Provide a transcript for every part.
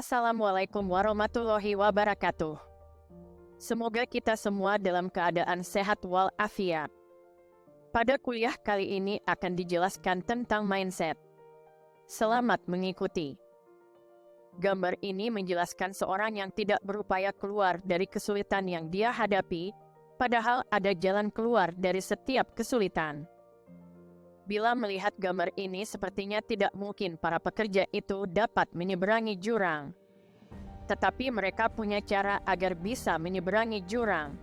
Assalamualaikum warahmatullahi wabarakatuh. Semoga kita semua dalam keadaan sehat walafiat. Pada kuliah kali ini akan dijelaskan tentang mindset. Selamat mengikuti. Gambar ini menjelaskan seorang yang tidak berupaya keluar dari kesulitan yang dia hadapi, padahal ada jalan keluar dari setiap kesulitan. Bila melihat gambar ini, sepertinya tidak mungkin para pekerja itu dapat menyeberangi jurang. Tetapi mereka punya cara agar bisa menyeberangi jurang.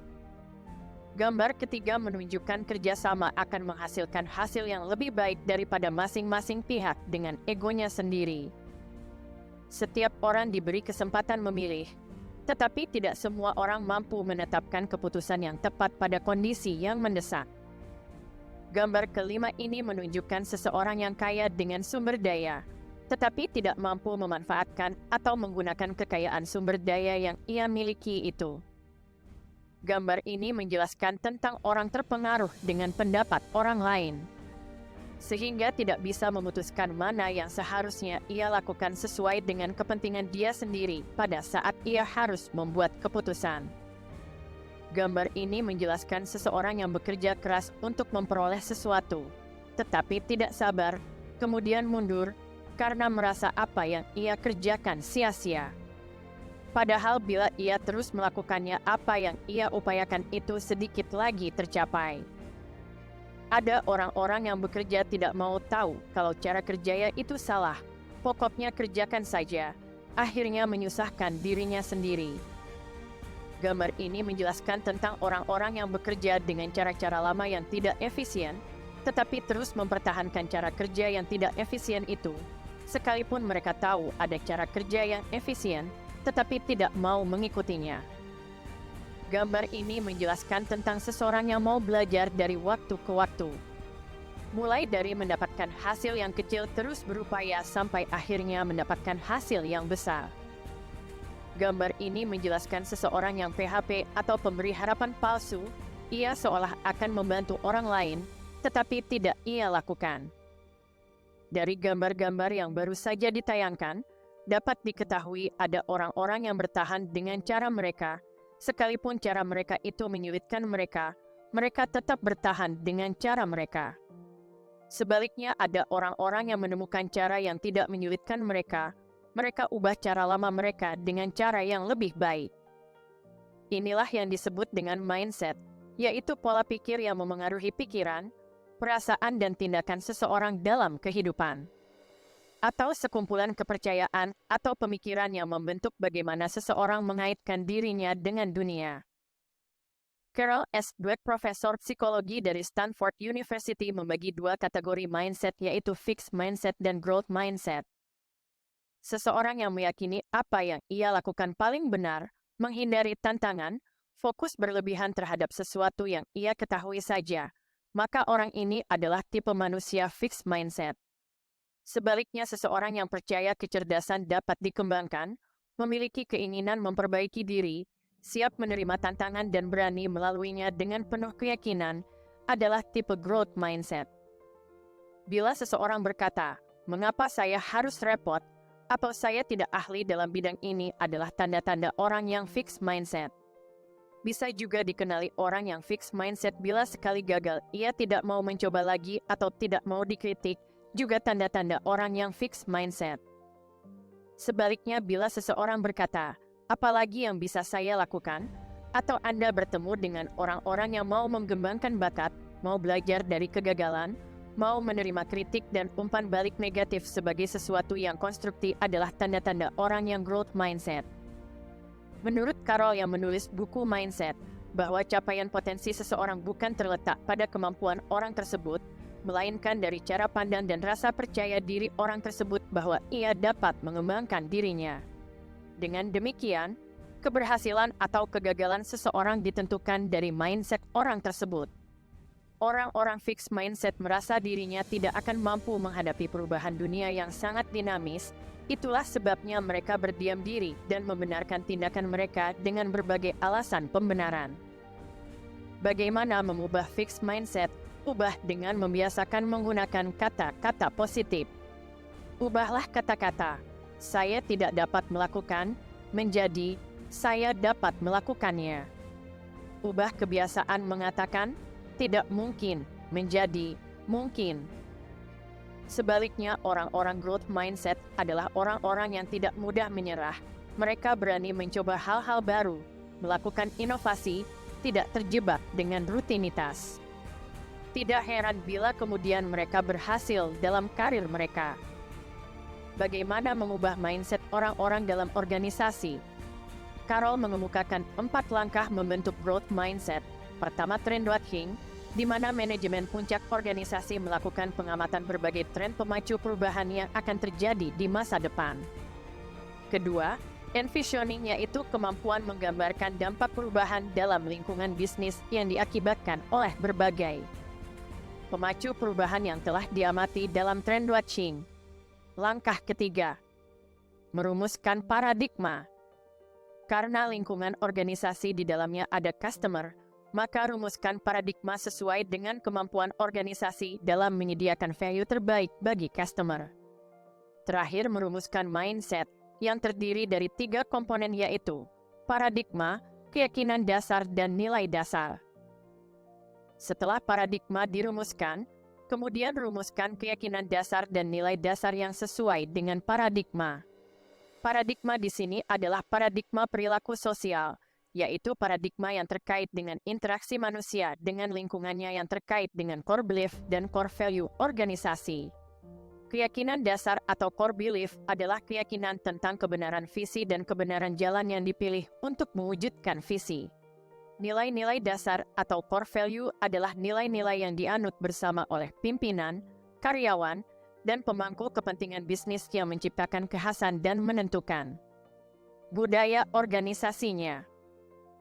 Gambar ketiga menunjukkan kerjasama akan menghasilkan hasil yang lebih baik daripada masing-masing pihak dengan egonya sendiri. Setiap orang diberi kesempatan memilih, tetapi tidak semua orang mampu menetapkan keputusan yang tepat pada kondisi yang mendesak. Gambar kelima ini menunjukkan seseorang yang kaya dengan sumber daya, tetapi tidak mampu memanfaatkan atau menggunakan kekayaan sumber daya yang ia miliki itu. Gambar ini menjelaskan tentang orang terpengaruh dengan pendapat orang lain, sehingga tidak bisa memutuskan mana yang seharusnya ia lakukan sesuai dengan kepentingan dia sendiri pada saat ia harus membuat keputusan. Gambar ini menjelaskan seseorang yang bekerja keras untuk memperoleh sesuatu, tetapi tidak sabar, kemudian mundur, karena merasa apa yang ia kerjakan sia-sia. Padahal bila ia terus melakukannya, apa yang ia upayakan itu sedikit lagi tercapai. Ada orang-orang yang bekerja tidak mau tahu kalau cara kerjanya itu salah, pokoknya kerjakan saja, akhirnya menyusahkan dirinya sendiri. Gambar ini menjelaskan tentang orang-orang yang bekerja dengan cara-cara lama yang tidak efisien, tetapi terus mempertahankan cara kerja yang tidak efisien itu, sekalipun mereka tahu ada cara kerja yang efisien, tetapi tidak mau mengikutinya. Gambar ini menjelaskan tentang seseorang yang mau belajar dari waktu ke waktu, mulai dari mendapatkan hasil yang kecil terus berupaya sampai akhirnya mendapatkan hasil yang besar. Gambar ini menjelaskan seseorang yang PHP atau pemberi harapan palsu. Ia seolah akan membantu orang lain, tetapi tidak ia lakukan. Dari gambar-gambar yang baru saja ditayangkan, dapat diketahui ada orang-orang yang bertahan dengan cara mereka, sekalipun cara mereka itu menyulitkan mereka, mereka tetap bertahan dengan cara mereka. Sebaliknya ada orang-orang yang menemukan cara yang tidak menyulitkan mereka, mereka ubah cara lama mereka dengan cara yang lebih baik. Inilah yang disebut dengan mindset, yaitu pola pikir yang memengaruhi pikiran, perasaan dan tindakan seseorang dalam kehidupan. Atau sekumpulan kepercayaan atau pemikiran yang membentuk bagaimana seseorang mengaitkan dirinya dengan dunia. Carol S. Dweck, profesor psikologi dari Stanford University, membagi dua kategori mindset, yaitu fixed mindset dan growth mindset. Seseorang yang meyakini apa yang ia lakukan paling benar, menghindari tantangan, fokus berlebihan terhadap sesuatu yang ia ketahui saja, maka orang ini adalah tipe manusia fixed mindset. Sebaliknya, seseorang yang percaya kecerdasan dapat dikembangkan, memiliki keinginan memperbaiki diri, siap menerima tantangan dan berani melaluinya dengan penuh keyakinan, adalah tipe growth mindset. Bila seseorang berkata, "Mengapa saya harus repot?" atau "saya tidak ahli dalam bidang ini," adalah tanda-tanda orang yang fixed mindset. Bisa juga dikenali orang yang fixed mindset bila sekali gagal, ia tidak mau mencoba lagi atau tidak mau dikritik, juga tanda-tanda orang yang fixed mindset. Sebaliknya, bila seseorang berkata, "Apalagi yang bisa saya lakukan?" atau Anda bertemu dengan orang-orang yang mau mengembangkan bakat, mau belajar dari kegagalan, mau menerima kritik dan umpan balik negatif sebagai sesuatu yang konstruktif, adalah tanda-tanda orang yang growth mindset. Menurut Carol yang menulis buku Mindset, bahwa capaian potensi seseorang bukan terletak pada kemampuan orang tersebut, melainkan dari cara pandang dan rasa percaya diri orang tersebut bahwa ia dapat mengembangkan dirinya. Dengan demikian, keberhasilan atau kegagalan seseorang ditentukan dari mindset orang tersebut. Orang-orang fixed mindset merasa dirinya tidak akan mampu menghadapi perubahan dunia yang sangat dinamis. Itulah sebabnya mereka berdiam diri dan membenarkan tindakan mereka dengan berbagai alasan pembenaran. Bagaimana mengubah fixed mindset? Ubah dengan membiasakan menggunakan kata-kata positif. Ubahlah kata-kata. saya tidak dapat melakukan, menjadi, saya dapat melakukannya. Ubah kebiasaan mengatakan, tidak mungkin, menjadi, mungkin. Sebaliknya, orang-orang growth mindset adalah orang-orang yang tidak mudah menyerah. Mereka berani mencoba hal-hal baru, melakukan inovasi, tidak terjebak dengan rutinitas. Tidak heran bila kemudian mereka berhasil dalam karir mereka. Bagaimana mengubah mindset orang-orang dalam organisasi? Carroll mengemukakan 4 langkah membentuk growth mindset. Pertama, trend watching, di mana manajemen puncak organisasi melakukan pengamatan berbagai tren pemacu perubahan yang akan terjadi di masa depan. Kedua, envisioning, yaitu kemampuan menggambarkan dampak perubahan dalam lingkungan bisnis yang diakibatkan oleh berbagai pemacu perubahan yang telah diamati dalam trend watching. Langkah ketiga, merumuskan paradigma. Karena lingkungan organisasi di dalamnya ada customer, maka rumuskan paradigma sesuai dengan kemampuan organisasi dalam menyediakan value terbaik bagi customer. Terakhir, merumuskan mindset yang terdiri dari 3 komponen, yaitu paradigma, keyakinan dasar, dan nilai dasar. Setelah paradigma dirumuskan, kemudian rumuskan keyakinan dasar dan nilai dasar yang sesuai dengan paradigma. Paradigma di sini adalah paradigma perilaku sosial, yaitu paradigma yang terkait dengan interaksi manusia dengan lingkungannya yang terkait dengan core belief dan core value organisasi. Keyakinan dasar atau core belief adalah keyakinan tentang kebenaran visi dan kebenaran jalan yang dipilih untuk mewujudkan visi. Nilai-nilai dasar atau core value adalah nilai-nilai yang dianut bersama oleh pimpinan, karyawan, dan pemangku kepentingan bisnis yang menciptakan kekhasan dan menentukan budaya organisasinya.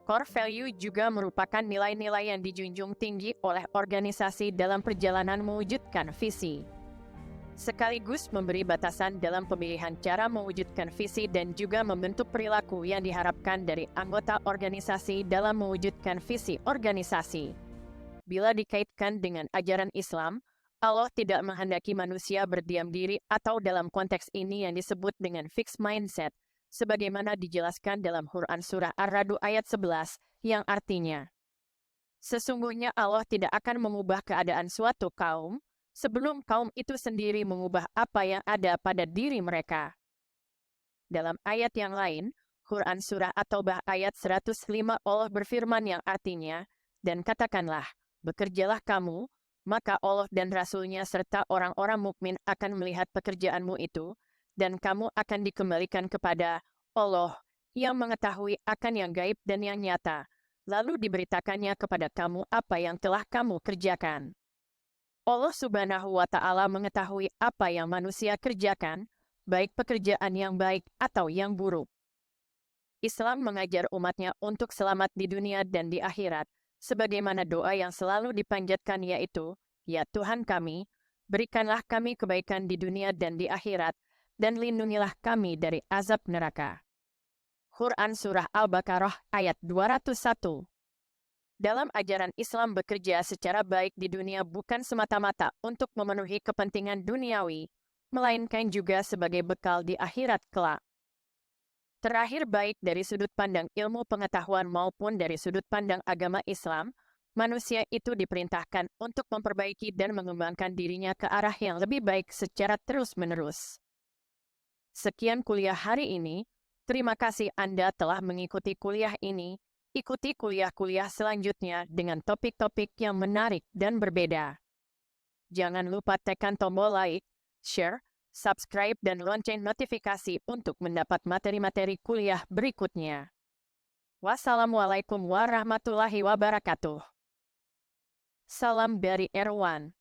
Core value juga merupakan nilai-nilai yang dijunjung tinggi oleh organisasi dalam perjalanan mewujudkan visi, sekaligus memberi batasan dalam pemilihan cara mewujudkan visi dan juga membentuk perilaku yang diharapkan dari anggota organisasi dalam mewujudkan visi organisasi. Bila dikaitkan dengan ajaran Islam, Allah tidak menghendaki manusia berdiam diri atau dalam konteks ini yang disebut dengan fixed mindset, sebagaimana dijelaskan dalam Quran Surah Ar-Ra'd ayat 11, yang artinya, sesungguhnya Allah tidak akan mengubah keadaan suatu kaum, sebelum kaum itu sendiri mengubah apa yang ada pada diri mereka. Dalam ayat yang lain, Quran Surah At-Taubah ayat 105 Allah berfirman yang artinya, dan katakanlah, bekerjalah kamu, maka Allah dan Rasul-Nya serta orang-orang mukmin akan melihat pekerjaanmu itu, dan kamu akan dikembalikan kepada Allah, yang mengetahui akan yang gaib dan yang nyata, lalu diberitakannya kepada kamu apa yang telah kamu kerjakan. Allah Subhanahu wa Ta'ala mengetahui apa yang manusia kerjakan, baik pekerjaan yang baik atau yang buruk. Islam mengajar umatnya untuk selamat di dunia dan di akhirat, sebagaimana doa yang selalu dipanjatkan, yaitu, ya Tuhan kami, berikanlah kami kebaikan di dunia dan di akhirat, dan lindungilah kami dari azab neraka. Quran Surah Al-Baqarah ayat 201. Dalam ajaran Islam, bekerja secara baik di dunia bukan semata-mata untuk memenuhi kepentingan duniawi, melainkan juga sebagai bekal di akhirat kelak. Terakhir, baik dari sudut pandang ilmu pengetahuan maupun dari sudut pandang agama Islam, manusia itu diperintahkan untuk memperbaiki dan mengembangkan dirinya ke arah yang lebih baik secara terus-menerus. Sekian kuliah hari ini, terima kasih Anda telah mengikuti kuliah ini. Ikuti kuliah-kuliah selanjutnya dengan topik-topik yang menarik dan berbeda. Jangan lupa tekan tombol like, share, subscribe, dan lonceng notifikasi untuk mendapat materi-materi kuliah berikutnya. Wassalamualaikum warahmatullahi wabarakatuh. Salam dari Erwan.